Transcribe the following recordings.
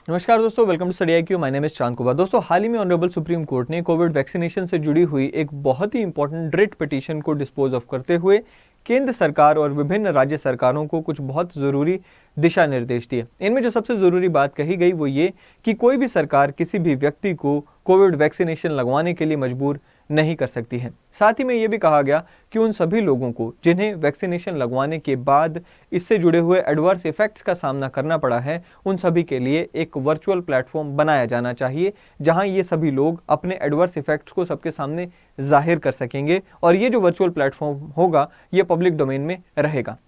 नमस्कार दोस्तों, welcome to study IQ। My name is Chand Kumar. दोस्तों, हाल ही में ऑनरेबल सुप्रीम कोर्ट ने कोविड वैक्सीनेशन से जुड़ी हुई एक बहुत ही इंपॉर्टेंट रिट पिटीशन को डिस्पोज ऑफ करते हुए केंद्र सरकार और विभिन्न राज्य सरकारों को कुछ बहुत ज़रूरी दिशा निर्देश दिए। इनमें जो सबसे ज़रूरी बात कही गई वो ये कि कोई भी सरकार किसी भी व्यक्ति को कोविड वैक्सीनेशन लगवाने के लिए मजबूर नहीं कर सकती है। साथ ही में ये भी कहा गया कि उन सभी लोगों को जिन्हें वैक्सीनेशन लगवाने के बाद इससे जुड़े हुए एडवर्स इफेक्ट्स का सामना करना पड़ा है, उन सभी के लिए एक वर्चुअल प्लेटफॉर्म बनाया जाना चाहिए जहां ये सभी लोग अपने एडवर्स इफेक्ट्स को सबके सामने जाहिर कर सकेंगे और ये जो वर्चुअल प्लेटफॉर्म होगा ये पब्लिक डोमेन में रहेगा।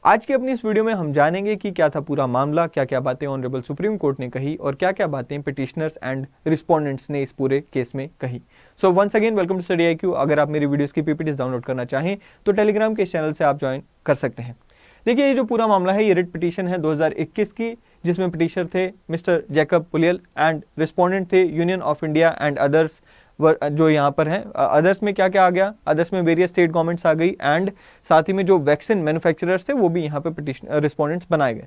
आज की अपनी इस वीडियो में हम जानेंगे कि क्या था पूरा मामला, क्या क्या बातें ऑनरेबल सुप्रीम कोर्ट ने कही और क्या क्या बातें पिटिशनर्स एंड रिस्पोंडेंट्स ने इस पूरे केस में कही। So once again welcome to study IQ। अगर आप मेरी वीडियोस की PPTs डाउनलोड करना चाहें तो टेलीग्राम के इस चैनल से आप ज्वाइन कर सकते हैं। देखिए, ये जो पूरा मामला है ये रिट पिटीशन है 2021 की, जिसमें पिटिशनर थे मिस्टर जैकब पुलियल एंड रिस्पोंडेंट थे union of India and others. जो यहाँ पर हैं अदर्स में क्या क्या आ गया, अदर्स में वेरियस स्टेट गवर्नमेंट्स आ गई एंड साथ ही में जो वैक्सीन मैन्युफैक्चरर्स थे वो भी यहाँ पे पिटिशन रिस्पोंडेंट्स बनाए गए।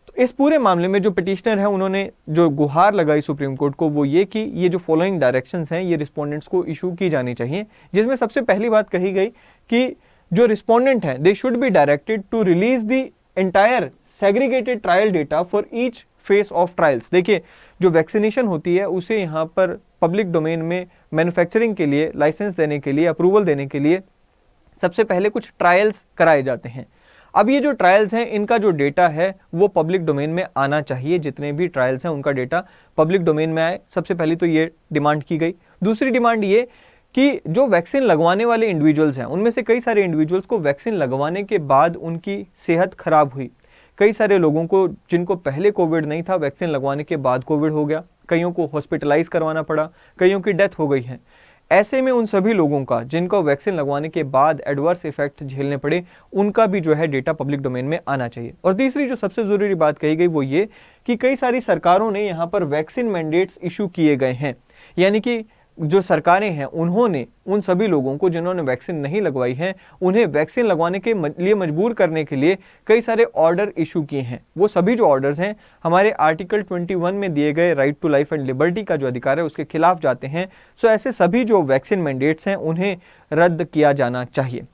तो इस पूरे मामले में जो पिटिशनर है उन्होंने जो गुहार लगाई सुप्रीम कोर्ट को वो ये कि ये जो फॉलोइंग डायरेक्शंस हैं ये रिस्पोंडेंट्स को इशू की जानी चाहिए, जिसमें सबसे पहली बात कही गई कि जो रिस्पोंडेंट हैं they should be directed to release the entire segregated trial data for each phase of trials. देखिए, जो वैक्सीनेशन होती है उसे यहाँ पर पब्लिक डोमेन में मैन्युफैक्चरिंग के लिए, लाइसेंस देने के लिए, अप्रूवल देने के लिए सबसे पहले कुछ ट्रायल्स कराए जाते हैं। अब ये जो ट्रायल्स हैं इनका जो डेटा है वो पब्लिक डोमेन में आना चाहिए। जितने भी ट्रायल्स हैं उनका डेटा पब्लिक डोमेन में आए, सबसे पहले तो ये डिमांड की गई। दूसरी डिमांड ये कि जो वैक्सीन लगवाने वाले इंडिविजुअल्स हैं उनमें से कई सारे इंडिविजुअल्स को वैक्सीन लगवाने के बाद उनकी सेहत खराब हुई। कई सारे लोगों को जिनको पहले कोविड नहीं था, वैक्सीन लगवाने के बाद कोविड हो गया, कईयों को हॉस्पिटलाइज करवाना पड़ा, कईयों की डेथ हो गई है। ऐसे में उन सभी लोगों का जिनको वैक्सीन लगवाने के बाद एडवर्स इफेक्ट झेलने पड़े, उनका भी जो है डेटा पब्लिक डोमेन में आना चाहिए। और तीसरी जो सबसे जरूरी बात कही गई वो ये कि कई सारी सरकारों ने यहाँ पर वैक्सीन मैंडेट्स इशू किए गए हैं, यानी कि जो सरकारें हैं उन्होंने उन सभी लोगों को जिन्होंने वैक्सीन नहीं लगवाई है उन्हें वैक्सीन लगवाने के लिए मजबूर करने के लिए कई सारे ऑर्डर इशू किए हैं। वो सभी जो ऑर्डर्स हैं हमारे आर्टिकल 21 में दिए गए right to life and liberty का जो अधिकार है उसके खिलाफ जाते हैं। सो ऐसे सभी जो वैक्सीन मैंडेट्स हैं उन्हें रद्द किया जाना चाहिए।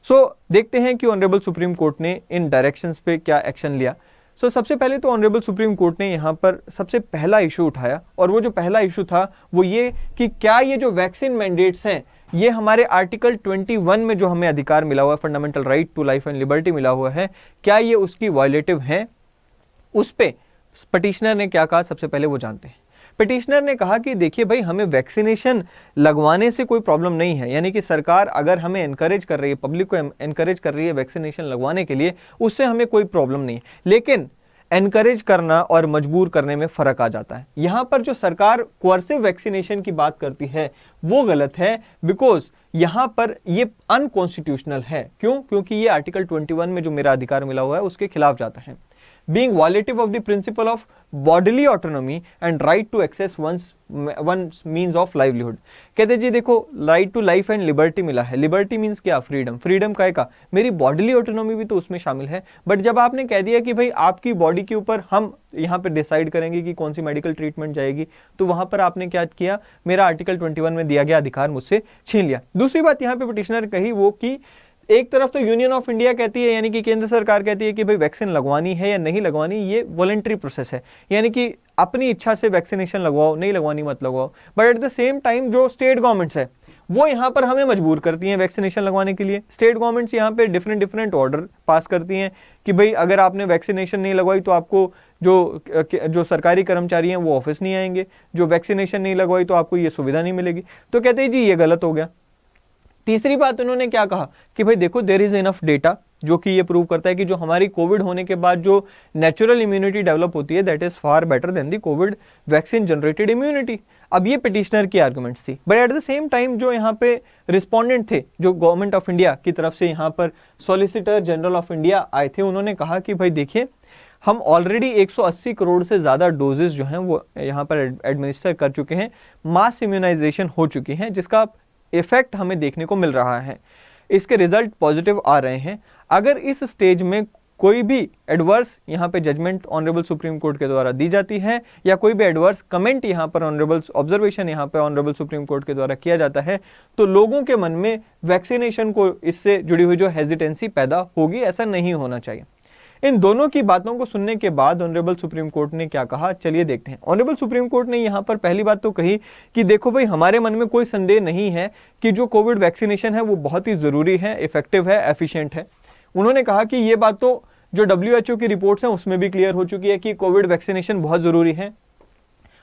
सो देखते हैं कि ऑनरेबल सुप्रीम कोर्ट ने इन डायरेक्शंस पे क्या एक्शन लिया। सबसे पहले तो ऑनरेबल सुप्रीम कोर्ट ने यहाँ पर सबसे पहला इशू उठाया और वो जो पहला इशू था वो ये कि क्या ये जो वैक्सीन मैंडेट्स हैं ये हमारे आर्टिकल 21 में जो हमें अधिकार मिला हुआ है, fundamental right to life and liberty मिला हुआ है, क्या ये उसकी वायलेटिव हैं। उस पे पिटिशनर ने क्या कहा सबसे पहले वो जानते हैं। पिटिशनर ने कहा कि देखिए भाई, हमें वैक्सीनेशन लगवाने से कोई प्रॉब्लम नहीं है, यानी कि सरकार अगर हमें एनकरेज कर रही है, पब्लिक को एनकरेज कर रही है वैक्सीनेशन लगवाने के लिए, उससे हमें कोई प्रॉब्लम नहीं है। लेकिन एनकरेज करना और मजबूर करने में फर्क आ जाता है। यहां पर जो सरकार कोअर्सिव वैक्सीनेशन की बात करती है वो गलत है, बिकॉज यहां पर ये अनकॉन्स्टिट्यूशनल है। क्यों? क्योंकि ये आर्टिकल 21 में जो मेरा अधिकार मिला हुआ है उसके खिलाफ जाता है। being violative of the principle of bodily autonomy and right to access one's means of livelihood। कहते जी देखो, right to life and liberty मिला है। लिबर्टी मीन्स क्या? फ्रीडम। फ्रीडम का का मेरी बॉडीली ऑटोनॉमी भी तो उसमें शामिल है। बट जब आपने कह दिया कि भाई आपकी बॉडी के ऊपर हम यहाँ पे डिसाइड करेंगे कि कौन सी मेडिकल ट्रीटमेंट जाएगी, तो वहां पर आपने क्या किया, मेरा आर्टिकल 21 में दिया गया अधिकार मुझसे छीन लिया। दूसरी बात यहाँ पे पिटिशनर कही वो कि एक तरफ तो यूनियन ऑफ इंडिया कहती है, यानी कि केंद्र सरकार कहती है कि भाई वैक्सीन लगवानी है या नहीं लगवानी ये वॉलंटरी प्रोसेस है, यानी कि अपनी इच्छा से वैक्सीनेशन लगवाओ, नहीं लगवानी मत लगवाओ। But at the same time जो स्टेट गवर्नमेंट्स है वो यहाँ पर हमें मजबूर करती हैं वैक्सीनेशन लगवाने के लिए। स्टेट गवर्नमेंट्स यहाँ पे डिफरेंट ऑर्डर पास करती हैं कि भाई अगर आपने वैक्सीनेशन नहीं लगवाई तो आपको जो सरकारी कर्मचारी हैं वो ऑफिस नहीं आएंगे, जो वैक्सीनेशन नहीं लगवाई तो आपको ये सुविधा नहीं मिलेगी। तो कहते हैं जी ये गलत हो गया। तीसरी बात उन्होंने क्या कहा कि भाई देखो, देयर इज इनफ डेटा जो कि ये प्रूव करता है कि जो हमारी कोविड होने के बाद जो नेचुरल इम्यूनिटी डेवलप होती है that is far better than the Covid vaccine generated immunity. अब ये पिटिशनर की आर्गुमेंट्स थी। But at the same time जो यहाँ पे रिस्पोंडेंट थे, जो गवर्नमेंट ऑफ इंडिया की तरफ से यहाँ पर सॉलिसिटर जनरल ऑफ इंडिया आए थे, उन्होंने कहा कि भाई देखिए, हम ऑलरेडी 180 करोड़ से ज़्यादा डोजेस जो हैं वो यहाँ पर एडमिनिस्टर कर चुके हैं, मास इम्यूनाइजेशन हो चुकी हैं, जिसका इफेक्ट हमें देखने को मिल रहा है, इसके रिजल्ट पॉजिटिव आ रहे हैं। अगर इस स्टेज में कोई भी एडवर्स यहाँ पे जजमेंट ऑनरेबल सुप्रीम कोर्ट के द्वारा दी जाती है या कोई भी एडवर्स कमेंट यहाँ पर ऑनरेबल ऑब्जर्वेशन यहाँ पे ऑनरेबल सुप्रीम कोर्ट के द्वारा किया जाता है, तो लोगों के मन में वैक्सीनेशन को इससे जुड़ी हुई जो हेजिटेंसी पैदा होगी, ऐसा नहीं होना चाहिए। इन दोनों की बातों को सुनने के बाद ऑनरेबल सुप्रीम कोर्ट ने क्या कहा, चलिए देखते हैं। ऑनरेबल सुप्रीम कोर्ट ने यहाँ पर पहली बात तो कही कि देखो भाई, हमारे मन में कोई संदेह नहीं है कि जो कोविड वैक्सीनेशन है वो बहुत ही जरूरी है, इफेक्टिव है, एफिशिएंट है। उन्होंने कहा कि ये बात तो जो WHO की रिपोर्ट्स हैं उसमें भी क्लियर हो चुकी है कि कोविड वैक्सीनेशन बहुत जरूरी है।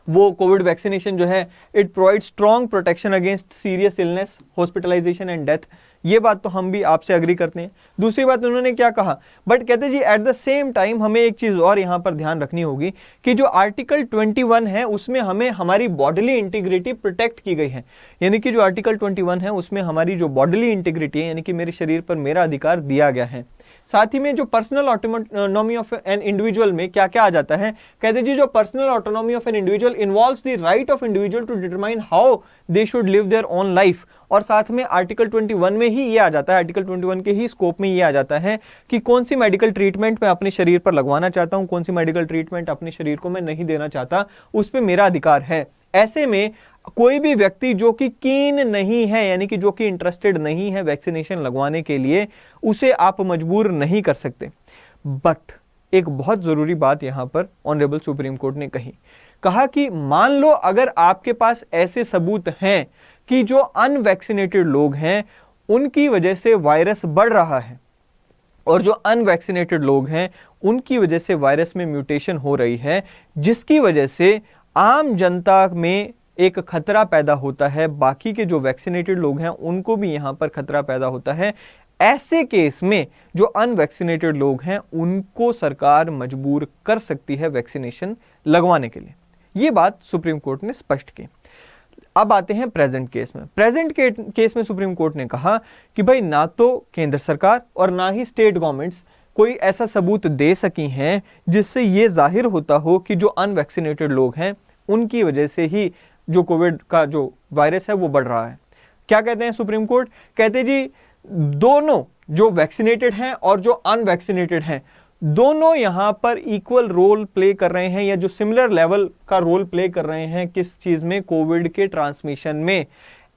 वो कोविड वैक्सीनेशन जो है it provide strong protection against serious illness, hospitalisation and death. ये बात तो हम भी आपसे अग्री करते हैं। दूसरी बात उन्होंने क्या कहा, बट कहते जी एट द सेम टाइम हमें एक चीज और यहाँ पर ध्यान रखनी होगी कि जो आर्टिकल 21 है उसमें हमें हमारी बॉडीली इंटीग्रिटी प्रोटेक्ट की गई है। यानी कि जो आर्टिकल 21 है उसमें हमारी जो बॉडीली इंटीग्रिटी है, यानी कि मेरे शरीर पर मेरा अधिकार दिया गया है। साथ ही में जो personal autonomy of an individual में क्या क्या आ जाता है, कहते जी जो personal autonomy of an individual involves the right of individual to determine how they should live their own life. और साथ में आर्टिकल 21 में ही ये आ जाता है, आर्टिकल 21 के ही स्कोप में ये आ जाता है कि कौन सी मेडिकल ट्रीटमेंट मैं अपने शरीर पर लगवाना चाहता हूं, कौन सी मेडिकल ट्रीटमेंट अपने शरीर को मैं नहीं देना चाहता, उस पर मेरा अधिकार है। ऐसे में कोई भी व्यक्ति जो कि कीन नहीं है, यानी कि जो कि इंटरेस्टेड नहीं है वैक्सीनेशन लगवाने के लिए, उसे आप मजबूर नहीं कर सकते। बट एक बहुत जरूरी बात यहां पर ऑनरेबल सुप्रीम कोर्ट ने कहा कि मान लो अगर आपके पास ऐसे सबूत हैं कि जो अनवैक्सीनेटेड लोग हैं उनकी वजह से वायरस बढ़ रहा है और जो अनवैक्सीनेटेड लोग हैं उनकी वजह से वायरस में म्यूटेशन हो रही है, जिसकी वजह से आम जनता में एक खतरा पैदा होता है, बाकी के जो वैक्सीनेटेड लोग हैं उनको भी यहां पर खतरा पैदा होता है। ऐसे केस में जो अनवैक्सीनेटेड लोग हैं उनको सरकार मजबूर कर सकती है वैक्सीनेशन लगवाने के लिए। यह बात सुप्रीम कोर्ट ने स्पष्ट की। अब आते हैं प्रेजेंट केस में। प्रेजेंट केस में सुप्रीम कोर्ट ने कहा कि भाई ना तो केंद्र सरकार और ना ही स्टेट गवर्नमेंट्स कोई ऐसा सबूत दे सकी हैं जिससे यह जाहिर होता हो कि जो अनवैक्सीनेटेड लोग हैं उनकी वजह से ही जो कोविड का जो वायरस है वो बढ़ रहा है। क्या कहते हैं सुप्रीम कोर्ट, कहते जी दोनों जो वैक्सीनेटेड हैं और जो अनवैक्सीनेटेड हैं दोनों यहां पर इक्वल रोल प्ले कर रहे हैं या जो सिमिलर लेवल का रोल प्ले कर रहे हैं किस चीज में, कोविड के ट्रांसमिशन में।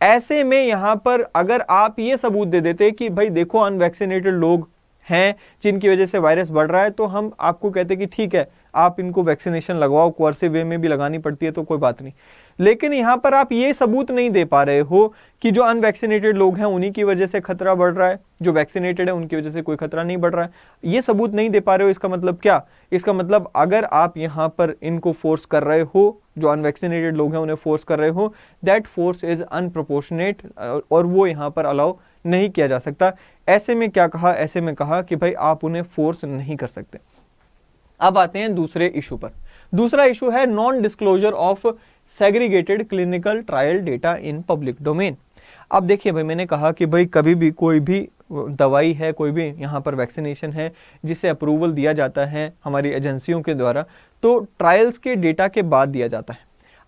ऐसे में यहां पर अगर आप ये सबूत दे देते कि भाई देखो अनवैक्सीनेटेड लोग हैं जिनकी वजह से वायरस बढ़ रहा है, तो हम आपको कहते कि ठीक है आप इनको वैक्सीनेशन लगवाओ, कोर्सिव वे में भी लगानी पड़ती है तो कोई बात नहीं। लेकिन यहां पर आप ये सबूत नहीं दे पा रहे हो कि जो अनवैक्सीनेटेड लोग हैं उन्हीं की वजह से खतरा बढ़ रहा है, जो वैक्सीनेटेड है उनकी वजह से कोई खतरा नहीं बढ़ रहा है। ये सबूत नहीं दे पा रहे हो। इसका मतलब क्या, इसका मतलब अगर आप यहां पर इनको फोर्स कर रहे हो, जो अनवैक्सीनेटेड लोग हैं उन्हें फोर्स कर रहे हो, दैट फोर्स इज अनप्रोपोर्शनेट और वो यहां पर अलाउ नहीं किया जा सकता। ऐसे में क्या कहा, ऐसे में कहा कि भाई आप उन्हें फोर्स नहीं कर सकते। अब आते हैं दूसरे इशू पर। दूसरा इशू है non disclosure of segregated clinical trial data in public domain. अब देखिए भाई, मैंने कहा कि भाई कभी भी कोई भी दवाई है, कोई भी यहाँ पर वैक्सीनेशन है जिसे अप्रूवल दिया जाता है हमारी एजेंसियों के द्वारा, तो ट्रायल्स के डेटा के बाद दिया जाता है।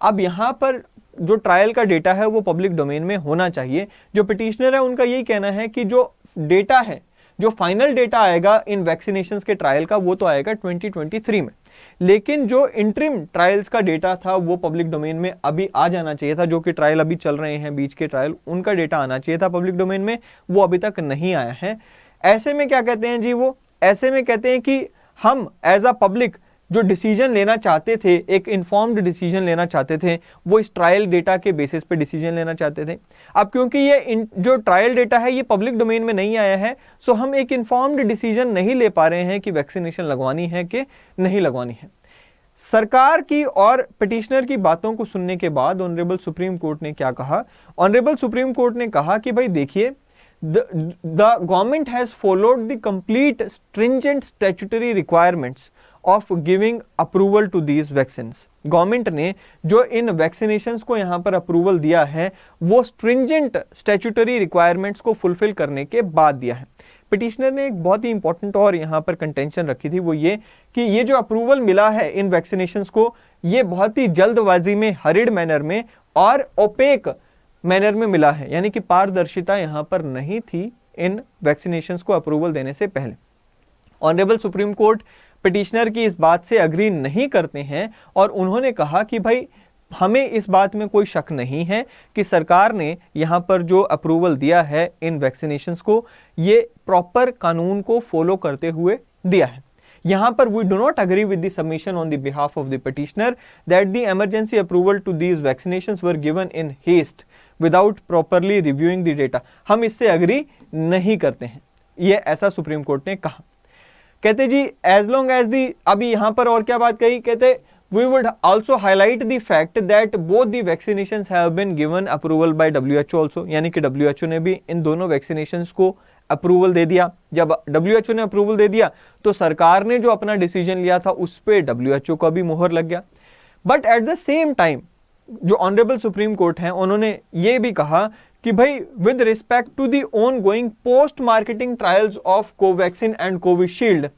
अब यहाँ पर जो ट्रायल का डेटा है वो पब्लिक डोमेन में होना चाहिए। जो पिटिशनर है उनका यही कहना है कि जो डेटा है, जो फाइनल डेटा आएगा इन वैक्सीनेशंस के ट्रायल का, वो तो आएगा 2023 में। लेकिन जो इंटरिम ट्रायल्स का डेटा था वो पब्लिक डोमेन में अभी आ जाना चाहिए था। जो कि ट्रायल अभी चल रहे हैं, बीच के ट्रायल, उनका डेटा आना चाहिए था पब्लिक डोमेन में, वो अभी तक नहीं आया है। ऐसे में क्या कहते हैं जी वो, ऐसे में कहते हैं कि हम एज अ पब्लिक जो डिसीजन लेना चाहते थे, एक इन्फॉर्म्ड डिसीजन लेना चाहते थे, वो इस ट्रायल डेटा के बेसिस पे डिसीजन लेना चाहते थे। अब क्योंकि ये जो ट्रायल डेटा है ये पब्लिक डोमेन में नहीं आया है, सो हम एक इन्फॉर्म्ड डिसीजन नहीं ले पा रहे हैं कि वैक्सीनेशन लगवानी है कि नहीं लगवानी है। सरकार की और पिटिशनर की बातों को सुनने के बाद ऑनरेबल सुप्रीम कोर्ट ने क्या कहा, ऑनरेबल सुप्रीम कोर्ट ने कहा कि भाई देखिए, the government has followed the complete stringent statutory requirements of giving approval to these vaccines। Government ने जो इन वैक्सीनेशंस को यहाँ पर अप्रूवल दिया है वो स्ट्रिंजेंट स्टैट्यूटरी रिक्वायरमेंट्स को फुलफिल करने के बाद दिया है। पिटिशनर ने एक बहुत ही इंपॉर्टेंट और यहाँ पर कंटेंशन रखी थी, वो ये कि ये जो अप्रूवल मिला है इन वैक्सीनेशंस को, ये बहुत ही जल्दबाजी में, हरिड मैनर में और ओपेक मैनर में मिला है, यानी कि पारदर्शिता यहाँ पर नहीं थी इन वैक्सीनेशंस को अप्रूवल देने से पहले। ऑनरेबल सुप्रीम कोर्ट पिटिशनर की इस बात से अग्री नहीं करते हैं और उन्होंने कहा कि भाई हमें इस बात में कोई शक नहीं है कि सरकार ने यहाँ पर जो अप्रूवल दिया है इन वैक्सीनेशंस को, ये प्रॉपर कानून को फॉलो करते हुए दिया है। यहाँ पर we do not agree with the submission on the behalf of the petitioner that the emergency approval to these vaccinations were given in haste without properly reviewing the data. हम इससे अग्री नहीं करते हैं, ये ऐसा सुप्रीम कोर्ट ने कहा। कहते जी एज लॉन्ग एज दी, अभी यहां पर और क्या बात कही, कहते we would also highlight the fact that both the vaccinations have been given approval by WHO also, यानी कि WHO ने भी इन दोनों वैक्सीनेशंस को अप्रूवल दे दिया। जब WHO ने अप्रूवल दे दिया तो सरकार ने जो अपना डिसीजन लिया था उस पे WHO का भी मुहर लग गया। But at the same time जो ऑनरेबल सुप्रीम कोर्ट है उन्होंने ये भी कहा कि भाई with respect to the ongoing post marketing trials of Covaxin and Covishield,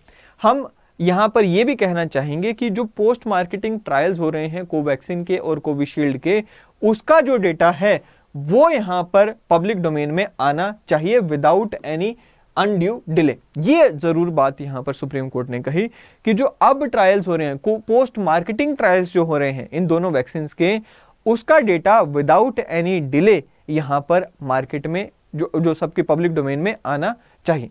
हम यहां पर यह भी कहना चाहेंगे कि जो पोस्ट मार्केटिंग ट्रायल्स हो रहे हैं कोवैक्सीन के और कोविशील्ड के, उसका जो डेटा है वो यहां पर पब्लिक डोमेन में आना चाहिए विदाउट एनी अनड्यू डिले। ये जरूर बात यहां पर सुप्रीम कोर्ट ने कही कि जो अब ट्रायल्स हो रहे हैं, पोस्ट मार्केटिंग ट्रायल्स जो हो रहे हैं इन दोनों वैक्सीन के, उसका डेटा विदाउट एनी डिले यहां पर मार्केट में जो सबके पब्लिक डोमेन में आना चाहिए।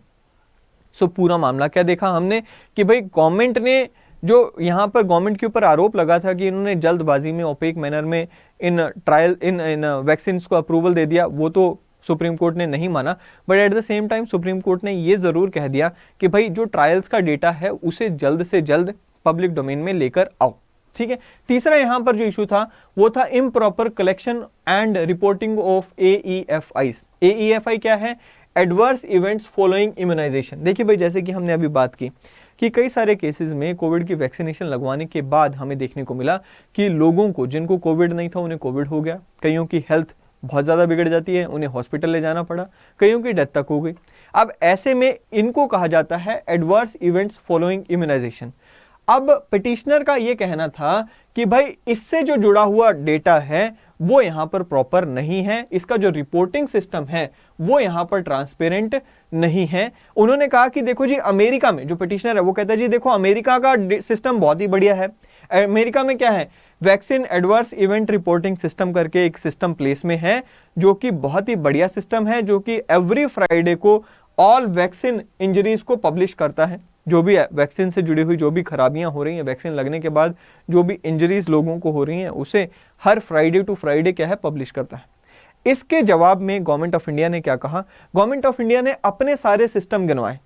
सो पूरा मामला क्या देखा हमने कि भाई गवर्नमेंट ने जो यहां पर गवर्नमेंट के ऊपर आरोप लगा था कि इन्होंने जल्दबाजी में ओपेक मैनर में इन ट्रायल इन वैक्सीन को अप्रूवल दे दिया, वो तो सुप्रीम कोर्ट ने नहीं माना। But at the same time supreme court ने ये जरूर कह दिया कि भाई जो ट्रायल्स का डेटा है उसे जल्द से जल्द पब्लिक डोमेन में लेकर आओ। ठीक है। तीसरा यहां पर जो इशू था वो था improper collection and reporting of AEFIs। AEFI क्या है? Adverse events following immunisation. देखिए भाई, जैसे कि हमने अभी बात की कि कई सारे केसेस में कोविड की वैक्सीनेशन लगवाने के बाद हमें देखने को मिला कि लोगों को, जिनको कोविड नहीं था, उन्हें कोविड हो गया, कईयों की हेल्थ बहुत ज़्यादा बिगड़ जाती है, उन्हें हॉस्पिटल ले जाना पड़ा, कईयों की डेथ तक हो गई। अब ऐसे में इनको कहा जाता है एडवर्स इवेंट्स फॉलोइंग इम्यूनाइजेशन। अब पिटिशनर का यह कहना था कि भाई इससे जो जुड़ा हुआ डेटा है वो यहां पर प्रॉपर नहीं है, इसका जो रिपोर्टिंग सिस्टम है वो यहां पर ट्रांसपेरेंट नहीं है। उन्होंने कहा कि देखो जी, अमेरिका में जो पिटिशनर है वो कहता है जी देखो अमेरिका का सिस्टम बहुत ही बढ़िया है। अमेरिका में क्या है, vaccine adverse event reporting system करके एक सिस्टम प्लेस में है जो कि बहुत ही बढ़िया सिस्टम है, जो कि एवरी फ्राइडे को ऑल वैक्सीन इंजरीज को पब्लिश करता है। जो भी वैक्सीन से जुड़ी हुई जो भी खराबियां हो रही हैं, वैक्सीन लगने के बाद जो भी इंजरीज लोगों को हो रही हैं, उसे हर फ्राइडे टू फ्राइडे क्या है पब्लिश करता है। इसके जवाब में गवर्नमेंट ऑफ इंडिया ने क्या कहा? गवर्नमेंट ऑफ इंडिया ने अपने सारे सिस्टम गिनवाए।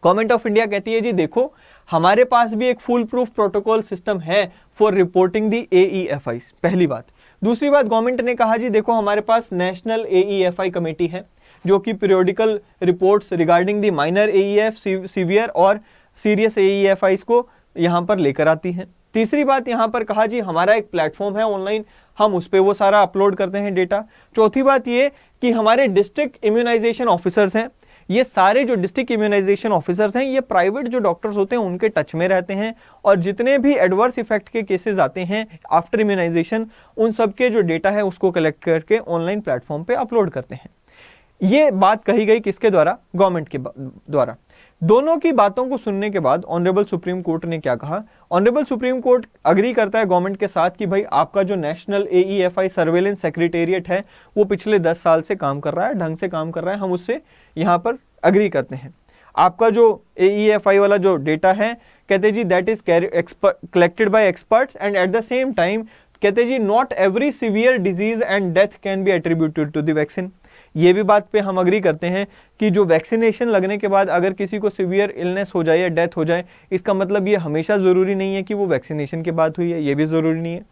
गवर्नमेंट ऑफ इंडिया कहती है जी देखो हमारे पास भी एक फुल प्रूफ प्रोटोकॉल सिस्टम है फॉर रिपोर्टिंग दी AEFIs, पहली बात। दूसरी बात, गवर्नमेंट ने कहा जी देखो हमारे पास नेशनल AEFI कमेटी है जो कि periodical reports regarding the minor AEF, severe और सीरियस AEFIs को यहां पर लेकर आती है। तीसरी बात यहां पर कहा जी हमारा एक प्लेटफॉर्म है ऑनलाइन, हम उस पर वो सारा अपलोड करते हैं डेटा। चौथी बात ये कि हमारे डिस्ट्रिक्ट इम्यूनाइजेशन ऑफिसर्स हैं, ये सारे जो डिस्ट्रिक्ट इम्यूनाइजेशन ऑफिसर्स हैं ये प्राइवेट जो डॉक्टर्स होते हैं उनके टच में रहते हैं और जितने भी एडवर्स इफेक्ट के केसेस आते हैं आफ्टर इम्यूनाइजेशन, उन सब के जो डेटा है उसको कलेक्ट करके ऑनलाइन प्लेटफॉर्म पे अपलोड करते हैं। ये बात कही गई किसके द्वारा? गवर्नमेंट के द्वारा। दोनों की बातों को सुनने के बाद ऑनरेबल सुप्रीम कोर्ट ने क्या कहा? ऑनरेबल सुप्रीम कोर्ट अग्री करता है गवर्नमेंट के साथ कि भाई आपका जो नेशनल AEFI सर्वेलेंस सेक्रेटेरिएट है वो पिछले 10 साल से काम कर रहा है, ढंग से काम कर रहा है, हम उससे यहां पर अग्री करते हैं। आपका जो AEFI वाला जो डेटा है, कहते जी that is collected by experts and at the same time कहते जी not every severe disease and death can be attributed to the vaccine. ये भी बात पे हम अग्री करते हैं कि जो वैक्सीनेशन लगने के बाद अगर किसी को सीवियर इलनेस हो जाए या डेथ हो जाए, इसका मतलब ये हमेशा जरूरी नहीं है कि वो वैक्सीनेशन के बाद हुई है, ये भी जरूरी नहीं है।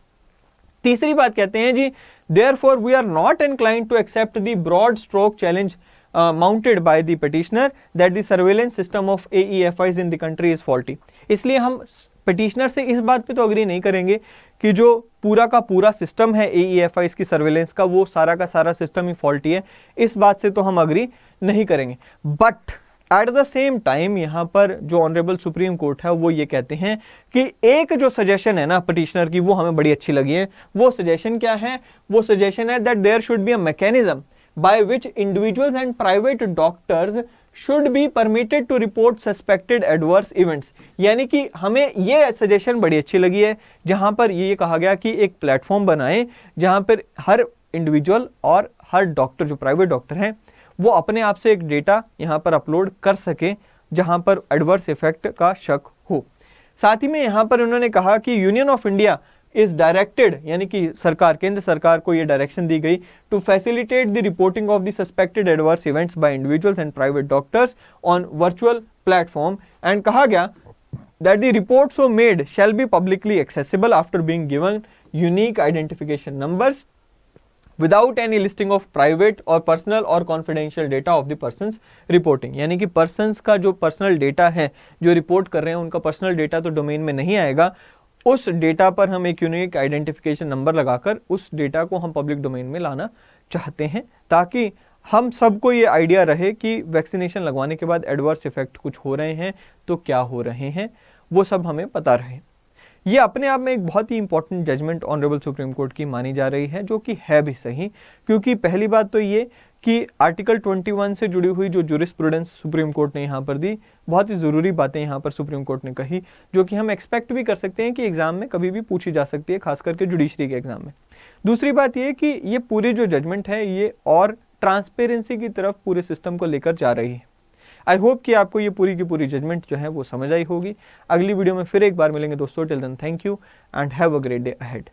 तीसरी बात कहते हैं जी therefore we are not inclined to accept the broad stroke challenge mounted by the petitioner that the surveillance system of AEFIs in the country is faulty। इसलिए हम पिटिशनर से इस बात पे तो अग्री नहीं करेंगे कि जो पूरा का पूरा सिस्टम है AEFIs की सर्वेलेंस का, वो सारा का सारा सिस्टम ही फॉल्टी है, इस बात से तो हम अग्री नहीं करेंगे। But at the same time यहाँ पर जो ऑनरेबल सुप्रीम कोर्ट है वो ये कहते हैं कि एक जो सजेशन है ना पिटिशनर की, वो हमें बड़ी अच्छी लगी है। वो सजेशन क्या है? वो सजेशन है that there should be a mechanism by which individuals and private doctors should be permitted to report suspected adverse events. यानी कि हमें ये सजेशन बड़ी अच्छी लगी है, जहां पर ये कहा गया कि एक प्लेटफॉर्म बनाएं जहां पर हर इंडिविजुअल और हर डॉक्टर, जो प्राइवेट डॉक्टर हैं, वो अपने आप से एक डेटा यहाँ पर अपलोड कर सके जहां पर एडवर्स इफेक्ट का शक हो। साथ ही में यहाँ पर उन्होंने कहा कि union of India is directed, यानी कि सरकार, केंद्र सरकार को ये डायरेक्शन दी गई to facilitate the reporting of the suspected adverse events by individuals and private doctors on virtual platform, and कहा गया that the reports so made shall be publicly accessible after being given unique identification numbers without any listing of private or personal or confidential data of the persons reporting। यानी कि persons का जो personal data है जो report कर रहे हैं, उनका पर्सनल डेटा तो डोमेन में नहीं आएगा। उस डेटा पर हम एक यूनिक आइडेंटिफिकेशन नंबर लगाकर उस डेटा को हम पब्लिक डोमेन में लाना चाहते हैं, ताकि हम सबको ये आइडिया रहे कि वैक्सीनेशन लगवाने के बाद एडवर्स इफेक्ट कुछ हो रहे हैं तो क्या हो रहे हैं, वो सब हमें पता रहे। ये अपने आप में एक बहुत ही important judgement honourable supreme court की मानी जा रही है, जो कि है भी सही, क्योंकि पहली बात तो ये कि आर्टिकल 21 से जुड़ी हुई जो जूरिस्प्रूडेंस सुप्रीम कोर्ट ने यहाँ पर दी, बहुत ही ज़रूरी बातें यहाँ पर सुप्रीम कोर्ट ने कही, जो कि हम एक्सपेक्ट भी कर सकते हैं कि एग्जाम में कभी भी पूछी जा सकती है, खास करके जुडिशरी के एग्जाम में। दूसरी बात ये कि ये पूरी जो जजमेंट है ये और ट्रांसपेरेंसी की तरफ पूरे सिस्टम को लेकर जा रही है। आई होप कि आपको ये पूरी की पूरी जजमेंट जो है वो समझ आई होगी। अगली वीडियो में फिर एक बार मिलेंगे दोस्तों। Till then thank you and have a great day ahead.